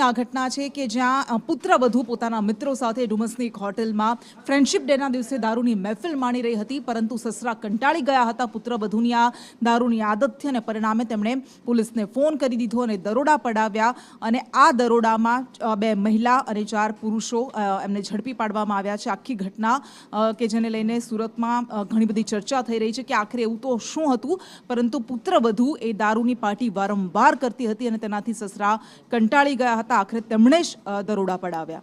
આ ઘટના છે કે જ્યાં પુત્રવધુ પોતાના મિત્રો સાથે ડુમસની એક હોટેલમાં ફ્રેન્ડશિપ ડેના દિવસે દારૂની મહેફિલ માણી રહી હતી, પરંતુ સસરા કંટાળી ગયા હતા પુત્રવધુની આ દારૂની આદતથી અને પરિણામે તેમણે પોલીસને ફોન કરી દીધો અને દરોડા પડાવ્યા. અને આ દરોડામાં 2 મહિલા અને 4 પુરુષો એમને ઝડપી પાડવામાં આવ્યા છે. આખી ઘટના કે જેને લઈને સુરતમાં ઘણી બધી ચર્ચા થઈ રહી છે કે આખરે એવું તો શું હતું, પરંતુ પુત્રવધુ એ દારૂની પાર્ટી વારંવાર કરતી હતી અને તેનાથી સસરા કંટાળી ગયા હતા. આખરે તેમણે જ દરોડા પડાવ્યા.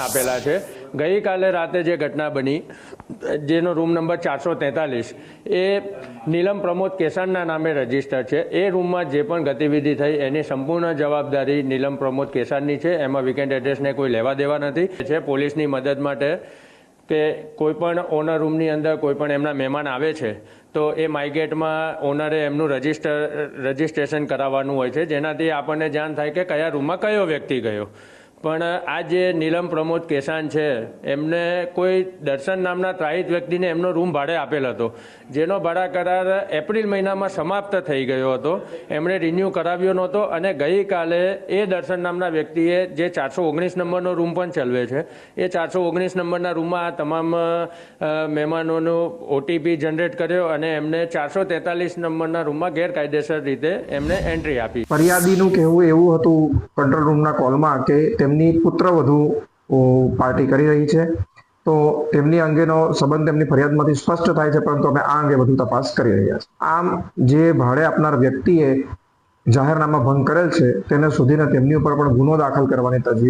આપેલા છે. ગઈકાલે રાતે જે ઘટના બની, જેનો રૂમ નંબર 443 એ નીલમ પ્રમોદ કેસાનના નામે રજીસ્ટર છે. એ રૂમમાં જે પણ ગતિવિધિ થઈ એની સંપૂર્ણ જવાબદારી નીલમ પ્રમોદ કેસાનની છે. એમાં વીકેન્ડ એડ્રેસને કોઈ લેવા દેવા નથી. છે પોલીસની મદદ માટે કે કોઈ પણ ઓનર રૂમની અંદર કોઈ પણ એમના મહેમાન આવે છે તો એ માયગેટમાં ઓનરે એમનું રજિસ્ટ્રેશન કરાવવાનું હોય છે, જેનાથી આપણને જાણ થાય કે કયા રૂમમાં કયો વ્યક્તિ ગયો. પણ આ જે નીલમ પ્રમોદ કેસાન છે એમને કોઈ દર્શન નામના ત્રાહિત વ્યક્તિને એમનો રૂમ ભાડે આપેલ હતો, જેનો ભાડા કરાર એપ્રિલ મહિનામાં સમાપ્ત થઈ ગયો હતો. એમણે રિન્યૂ કરાવ્યો નહોતો અને ગઈકાલે એ દર્શન નામના વ્યક્તિએ જે 419 નંબરનો રૂમ પણ ચલાવે છે, એ 419 નંબરના રૂમમાં આ તમામ મહેમાનોનો ઓટીપી જનરેટ કર્યો અને એમને 443 નંબરના રૂમમાં ગેરકાયદેસર રીતે એમને એન્ટ્રી આપી. ફરિયાદીનું કહેવું એવું હતું કંટ્રોલ રૂમના કોલમાં કે તેમની પુત્રવધુ પાર્ટી કરી રહી છે, તો તેમની અંગેનો સંબંધ તેમની ફરિયાદમાંથી સ્પષ્ટ થાય છે, પરંતુ અમે આ અંગે વધુ તપાસ કરી રહ્યા છીએ. આમ જે ભાડે આપનાર વ્યક્તિએ જાહેરનામા ભંગ કરેલ છે તેને શોધીને તેમની ઉપર પણ ગુનો દાખલ કરવાની તજવીજ